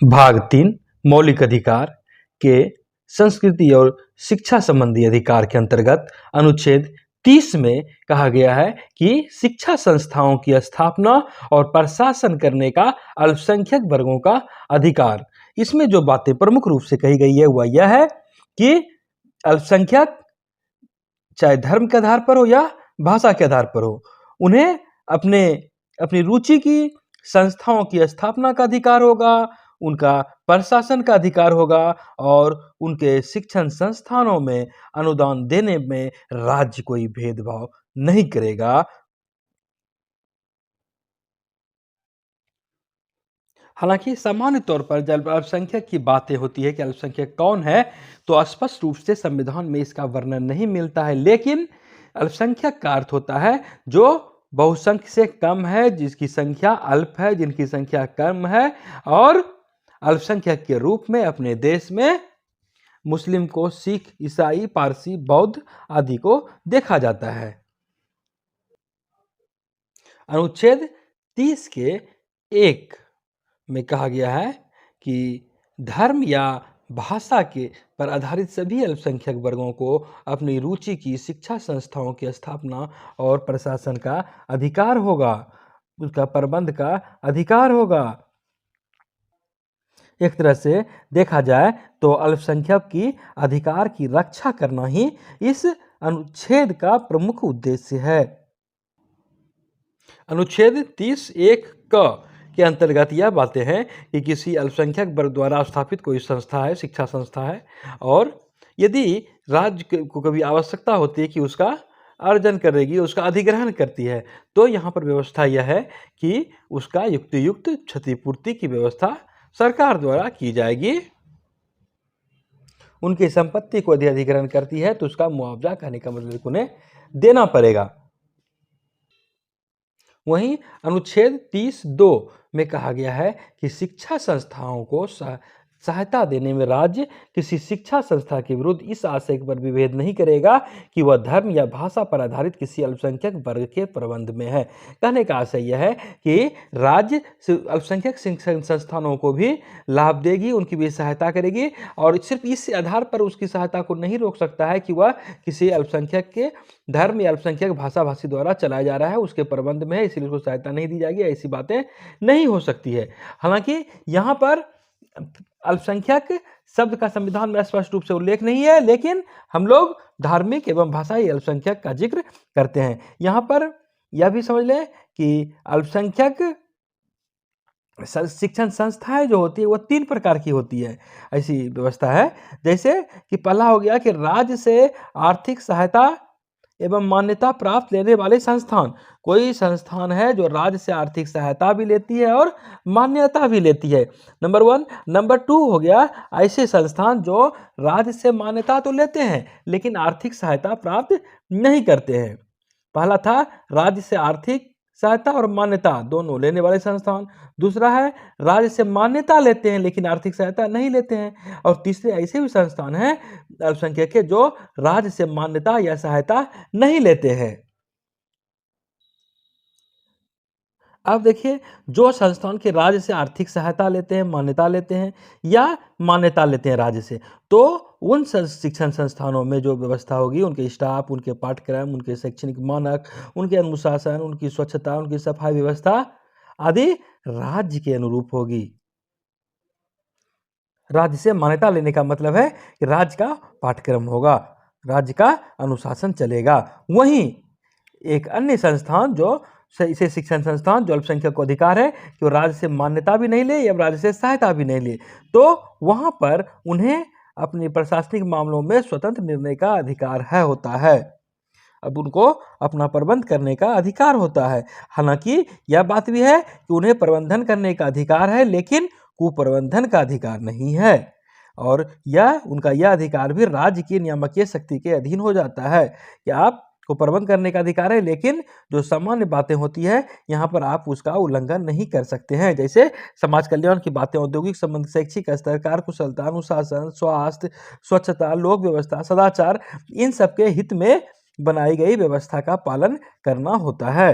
भाग 3 मौलिक अधिकार के संस्कृति और शिक्षा संबंधी अधिकार के अंतर्गत अनुच्छेद 30 में कहा गया है कि शिक्षा संस्थाओं की स्थापना और प्रशासन करने का अल्पसंख्यक वर्गों का अधिकार। इसमें जो बातें प्रमुख रूप से कही गई है वह यह है कि अल्पसंख्यक चाहे धर्म के आधार पर हो या भाषा के आधार पर हो, उन्हें अपनी रुचि की संस्थाओं की स्थापना का अधिकार होगा, उनका प्रशासन का अधिकार होगा और उनके शिक्षण संस्थानों में अनुदान देने में राज्य कोई भेदभाव नहीं करेगा। हालांकि सामान्य तौर पर जब अल्पसंख्यक की बातें होती है कि अल्पसंख्यक कौन है, तो स्पष्ट रूप से संविधान में इसका वर्णन नहीं मिलता है, लेकिन अल्पसंख्यक का अर्थ होता है जो बहुसंख्य से कम है, जिसकी संख्या अल्प है, जिनकी संख्या कम है, और अल्पसंख्यक के रूप में अपने देश में मुस्लिम को, सिख, ईसाई, पारसी, बौद्ध आदि को देखा जाता है। अनुच्छेद 30 के 1 में कहा गया है कि धर्म या भाषा के पर आधारित सभी अल्पसंख्यक वर्गों को अपनी रुचि की शिक्षा संस्थाओं की स्थापना और प्रशासन का अधिकार होगा, उसका प्रबंध का अधिकार होगा। एक तरह से देखा जाए तो अल्पसंख्यक की अधिकार की रक्षा करना ही इस अनुच्छेद का प्रमुख उद्देश्य है। अनुच्छेद 30(1) के अंतर्गत यह बातें हैं कि किसी अल्पसंख्यक वर्ग द्वारा स्थापित कोई संस्था है, शिक्षा संस्था है, और यदि राज्य को कभी आवश्यकता होती है कि उसका अर्जन करेगी, उसका अधिग्रहण करती है, तो यहाँ पर व्यवस्था यह है कि उसका युक्तियुक्त क्षतिपूर्ति की व्यवस्था सरकार द्वारा की जाएगी। उनकी संपत्ति को यदि अधिग्रहण करती है तो उसका मुआवजा, कहने का मतलब उन्हें देना पड़ेगा। वहीं अनुच्छेद 30(2) में कहा गया है कि शिक्षा संस्थाओं को सहायता देने में राज्य किसी शिक्षा संस्था के विरुद्ध इस आशय पर विभेद नहीं करेगा कि वह धर्म या भाषा पर आधारित किसी अल्पसंख्यक वर्ग के प्रबंध में है। कहने का आशय यह है कि राज्य अल्पसंख्यक शिक्षण संस्थानों को भी लाभ देगी, उनकी भी सहायता करेगी, और सिर्फ इस आधार पर उसकी सहायता को नहीं रोक सकता है कि वह किसी अल्पसंख्यक के धर्म या अल्पसंख्यक भाषा भाषी द्वारा चलाया जा रहा है, उसके प्रबंध में है, इसलिए उसको सहायता नहीं दी जाएगी। ऐसी बातें नहीं हो सकती है। हालांकि यहाँ पर अल्पसंख्यक शब्द का संविधान में स्पष्ट रूप से उल्लेख नहीं है, लेकिन हम लोग धार्मिक एवं भाषाई अल्पसंख्यक का जिक्र करते हैं। यहाँ पर यह भी समझ लें कि अल्पसंख्यक शिक्षण संस्थाएं जो होती है वह 3 प्रकार की होती है। ऐसी व्यवस्था है, जैसे कि पहला हो गया कि राज्य से आर्थिक सहायता एवं मान्यता प्राप्त लेने वाले संस्थान। कोई संस्थान है जो राज्य से आर्थिक सहायता भी लेती है और मान्यता भी लेती है, नंबर 1। नंबर 2 हो गया ऐसे संस्थान जो राज्य से मान्यता तो लेते हैं लेकिन आर्थिक सहायता प्राप्त नहीं करते हैं। पहला था राज्य से आर्थिक सहायता और मान्यता दोनों लेने वाले संस्थान। दूसरा है राज्य से मान्यता लेते हैं लेकिन आर्थिक सहायता नहीं लेते हैं। और तीसरे ऐसे भी संस्थान हैं अल्पसंख्यक के जो राज्य से मान्यता या सहायता नहीं लेते हैं। अब देखिए, जो संस्थान के राज्य से आर्थिक सहायता लेते हैं, मान्यता लेते हैं या मान्यता लेते हैं राज्य से, तो उन शिक्षण संस्थानों में जो व्यवस्था होगी, उनके स्टाफ, उनके पाठ्यक्रम, उनके शैक्षणिक मानक, उनके अनुशासन, उनकी स्वच्छता, उनकी सफाई व्यवस्था आदि राज्य के अनुरूप होगी। राज्य से मान्यता लेने का मतलब है कि राज्य का पाठ्यक्रम होगा, राज्य का अनुशासन चलेगा। वहीं एक अन्य संस्थान जो इसे शिक्षण संस्थान जो अल्पसंख्यक को अधिकार है कि वो राज्य से मान्यता भी नहीं ले या राज्य से सहायता भी नहीं ले, तो वहां पर उन्हें अपने प्रशासनिक मामलों में स्वतंत्र निर्णय का अधिकार होता है। अब उनको अपना प्रबंध करने का अधिकार होता है। हालांकि यह बात भी है कि उन्हें प्रबंधन करने का अधिकार है लेकिन कुप्रबंधन का अधिकार नहीं है, और उनका यह अधिकार भी राज्य की नियामकीय शक्ति के अधीन हो जाता है कि आप को प्रबंध करने का अधिकार है, लेकिन जो सामान्य बातें होती है यहाँ पर आप उसका उल्लंघन नहीं कर सकते हैं। जैसे समाज कल्याण की बातें, औद्योगिक संबंध, शैक्षिक स्तर, कार्यकुशलता, अनुशासन, स्वास्थ्य, स्वच्छता, लोक व्यवस्था, सदाचार, इन सबके हित में बनाई गई व्यवस्था का पालन करना होता है।